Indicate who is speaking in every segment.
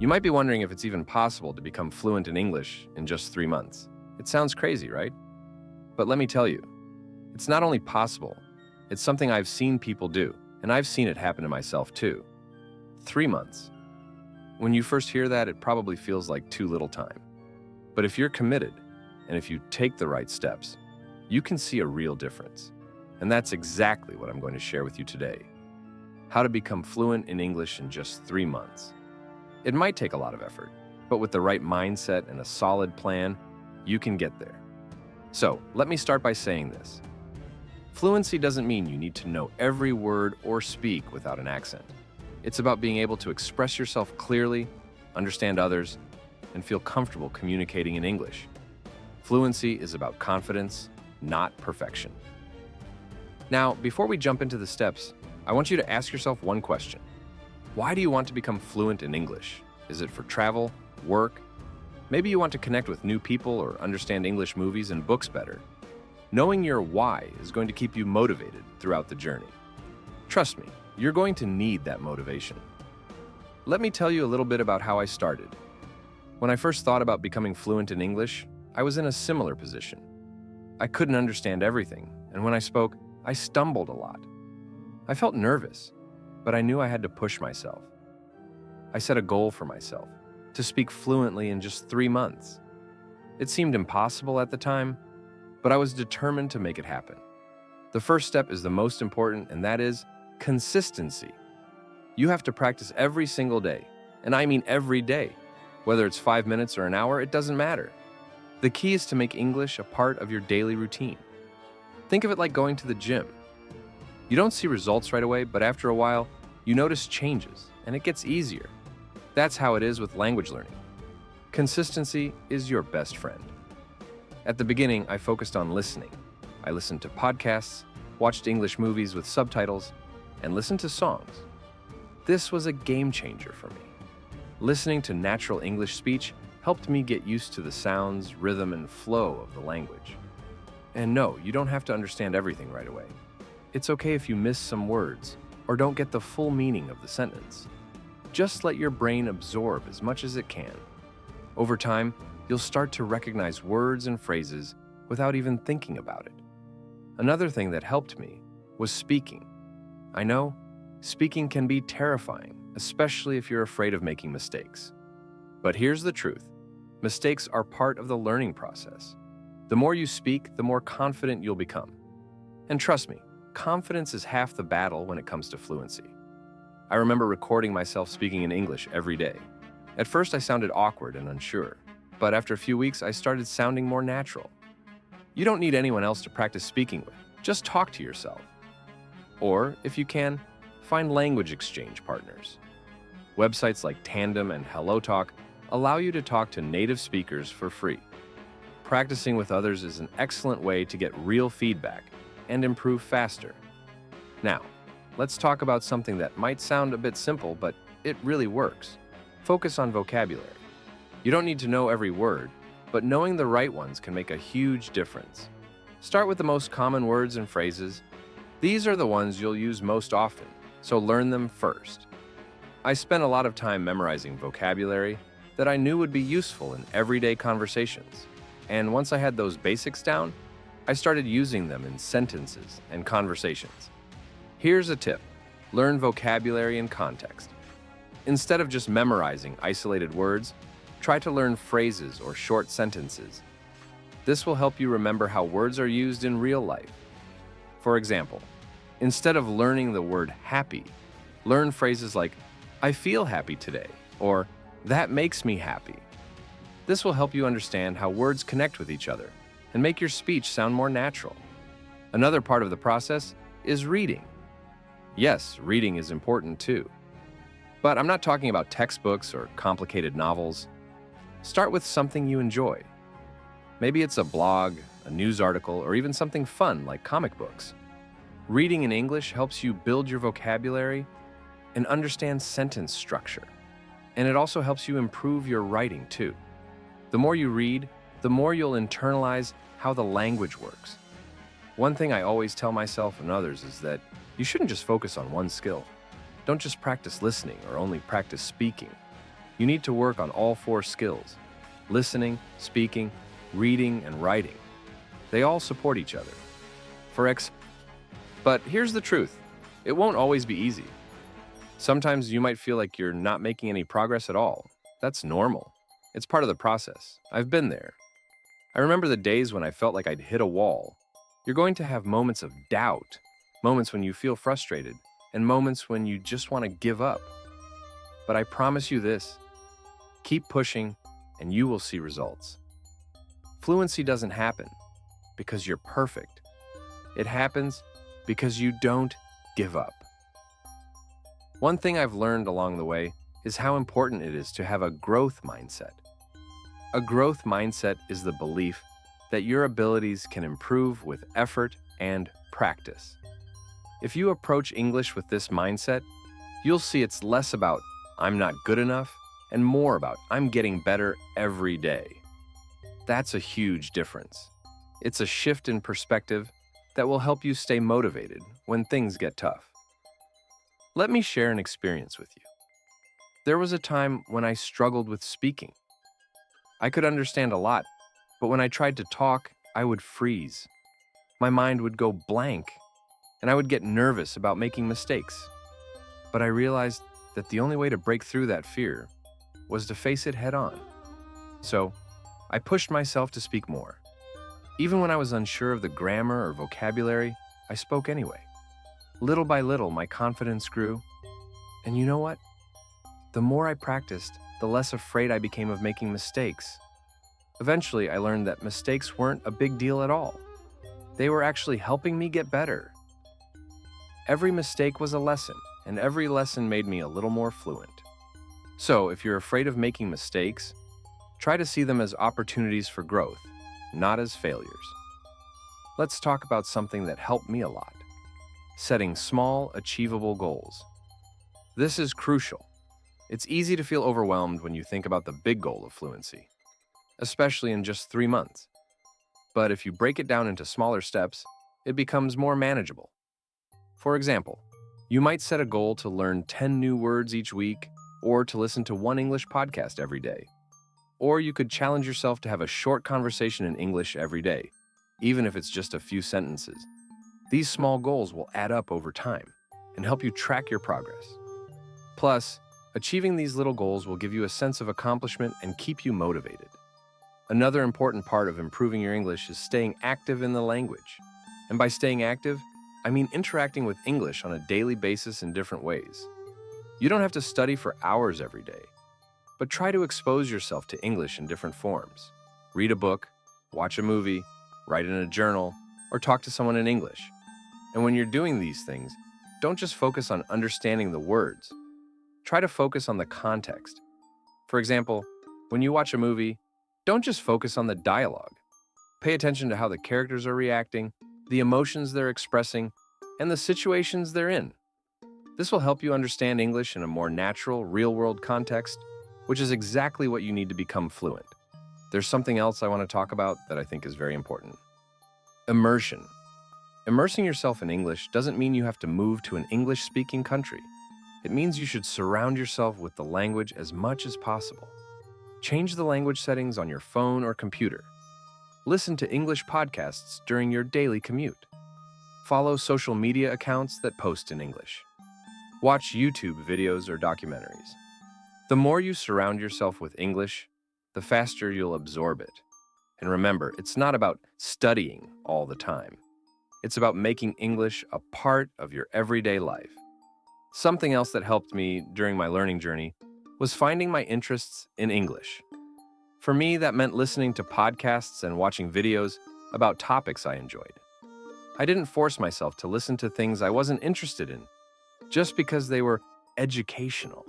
Speaker 1: You might be wondering if it's even possible to become fluent in English in just 3 months. It sounds crazy, right? But let me tell you, it's not only possible, it's something I've seen people do, and I've seen it happen to myself too. 3 months. When you first hear that, it probably feels like too little time. But if you're committed, and if you take the right steps, you can see a real difference. And that's exactly what I'm going to share with you today. How to become fluent in English in just 3 months. It might take a lot of effort, but with the right mindset and a solid plan, you can get there. So, let me start by saying this. Fluency doesn't mean you need to know every word or speak without an accent. It's about being able to express yourself clearly, understand others, and feel comfortable communicating in English. Fluency is about confidence, not perfection. Now, before we jump into the steps, I want you to ask yourself one question. Why do you want to become fluent in English? Is it for travel, work? Maybe you want to connect with new people or understand English movies and books better. Knowing your why is going to keep you motivated throughout the journey. Trust me, you're going to need that motivation. Let me tell you a little bit about how I started. When I first thought about becoming fluent in English, I was in a similar position. I couldn't understand everything, and when I spoke, I stumbled a lot. I felt nervous, but I knew I had to push myself. I set a goal for myself, to speak fluently in just 3 months. It seemed impossible at the time, but I was determined to make it happen. The first step is the most important, and that is consistency. You have to practice every single day, and I mean every day. Whether it's 5 minutes or an hour, it doesn't matter. The key is to make English a part of your daily routine. Think of it like going to the gym. You don't see results right away, but after a while, you notice changes, and it gets easier. That's how it is with language learning. Consistency is your best friend. At the beginning, I focused on listening. I listened to podcasts, watched English movies with subtitles, and listened to songs. This was a game changer for me. Listening to natural English speech helped me get used to the sounds, rhythm, and flow of the language. And no, you don't have to understand everything right away. It's okay if you miss some words or don't get the full meaning of the sentence. Just let your brain absorb as much as it can. Over time, you'll start to recognize words and phrases without even thinking about it. Another thing that helped me was speaking. I know, speaking can be terrifying, especially if you're afraid of making mistakes. But here's the truth. Mistakes are part of the learning process. The more you speak, the more confident you'll become. And trust me, confidence is half the battle when it comes to fluency. I remember recording myself speaking in English every day. At first, I sounded awkward and unsure, but after a few weeks, I started sounding more natural. You don't need anyone else to practice speaking with. Just talk to yourself. Or, if you can, find language exchange partners. Websites like Tandem and HelloTalk allow you to talk to native speakers for free. Practicing with others is an excellent way to get real feedback and improve faster. Now, let's talk about something that might sound a bit simple, but it really works. Focus on vocabulary. You don't need to know every word, but knowing the right ones can make a huge difference. Start with the most common words and phrases. These are the ones you'll use most often, so learn them first. I spent a lot of time memorizing vocabulary that I knew would be useful in everyday conversations. And once I had those basics down, I started using them in sentences and conversations. Here's a tip. Learn vocabulary in context. Instead of just memorizing isolated words, try to learn phrases or short sentences. This will help you remember how words are used in real life. For example, instead of learning the word happy, learn phrases like, I feel happy today, or that makes me happy. This will help you understand how words connect with each other and make your speech sound more natural. Another part of the process is reading. Yes, reading is important too. But I'm not talking about textbooks or complicated novels. Start with something you enjoy. Maybe it's a blog, a news article, or even something fun like comic books. Reading in English helps you build your vocabulary and understand sentence structure. And it also helps you improve your writing too. The more you read, the more you'll internalize how the language works. One thing I always tell myself and others is that you shouldn't just focus on one skill. Don't just practice listening or only practice speaking. You need to work on all four skills: listening, speaking, reading, and writing. They all support each other. But here's the truth. It won't always be easy. Sometimes you might feel like you're not making any progress at all. That's normal. It's part of the process. I've been there. I remember the days when I felt like I'd hit a wall. You're going to have moments of doubt, moments when you feel frustrated, and moments when you just want to give up. But I promise you this: keep pushing, and you will see results. Fluency doesn't happen because you're perfect. It happens because you don't give up. One thing I've learned along the way is how important it is to have a growth mindset. A growth mindset is the belief that your abilities can improve with effort and practice. If you approach English with this mindset, you'll see it's less about "I'm not good enough" and more about "I'm getting better every day." That's a huge difference. It's a shift in perspective that will help you stay motivated when things get tough. Let me share an experience with you. There was a time when I struggled with speaking. I could understand a lot, but when I tried to talk, I would freeze. My mind would go blank, and I would get nervous about making mistakes. But I realized that the only way to break through that fear was to face it head on. So, I pushed myself to speak more. Even when I was unsure of the grammar or vocabulary, I spoke anyway. Little by little, my confidence grew. And you know what? The more I practiced, the less afraid I became of making mistakes. Eventually, I learned that mistakes weren't a big deal at all. They were actually helping me get better. Every mistake was a lesson, and every lesson made me a little more fluent. So, if you're afraid of making mistakes, try to see them as opportunities for growth, not as failures. Let's talk about something that helped me a lot: setting small, achievable goals. This is crucial. It's easy to feel overwhelmed when you think about the big goal of fluency, especially in just 3 months. But if you break it down into smaller steps, it becomes more manageable. For example, you might set a goal to learn 10 new words each week, or to listen to one English podcast every day. Or you could challenge yourself to have a short conversation in English every day, even if it's just a few sentences. These small goals will add up over time and help you track your progress. Plus, achieving these little goals will give you a sense of accomplishment and keep you motivated. Another important part of improving your English is staying active in the language. And by staying active, I mean interacting with English on a daily basis in different ways. You don't have to study for hours every day, but try to expose yourself to English in different forms. Read a book, watch a movie, write in a journal, or talk to someone in English. And when you're doing these things, don't just focus on understanding the words. Try to focus on the context. For example, when you watch a movie, don't just focus on the dialogue. Pay attention to how the characters are reacting, the emotions they're expressing, and the situations they're in. This will help you understand English in a more natural, real-world context, which is exactly what you need to become fluent. There's something else I want to talk about that I think is very important. Immersion. Immersing yourself in English doesn't mean you have to move to an English-speaking country. It means you should surround yourself with the language as much as possible. Change the language settings on your phone or computer. Listen to English podcasts during your daily commute. Follow social media accounts that post in English. Watch YouTube videos or documentaries. The more you surround yourself with English, the faster you'll absorb it. And remember, it's not about studying all the time. It's about making English a part of your everyday life. Something else that helped me during my learning journey was finding my interests in English. For me, that meant listening to podcasts and watching videos about topics I enjoyed. I didn't force myself to listen to things I wasn't interested in just because they were educational.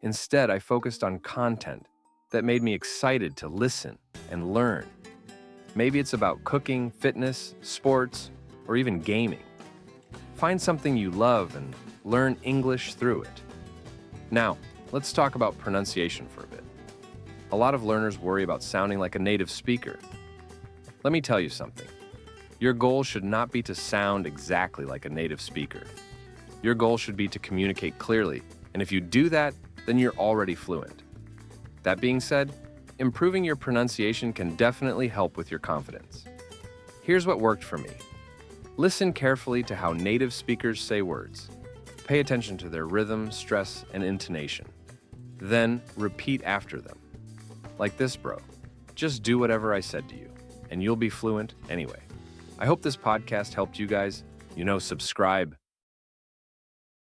Speaker 1: Instead, I focused on content that made me excited to listen and learn. Maybe it's about cooking, fitness, sports, or even gaming. Find something you love and learn English through it. Now, let's talk about pronunciation for a bit. A lot of learners worry about sounding like a native speaker. Let me tell you something. Your goal should not be to sound exactly like a native speaker. Your goal should be to communicate clearly, and if you do that, then you're already fluent. That being said, improving your pronunciation can definitely help with your confidence. Here's what worked for me. Listen carefully to how native speakers say words. Pay attention to their rhythm, stress, and intonation. Then repeat after them. Like this, bro. Just do whatever I said to you, and you'll be fluent anyway. I hope this podcast helped you guys. Subscribe,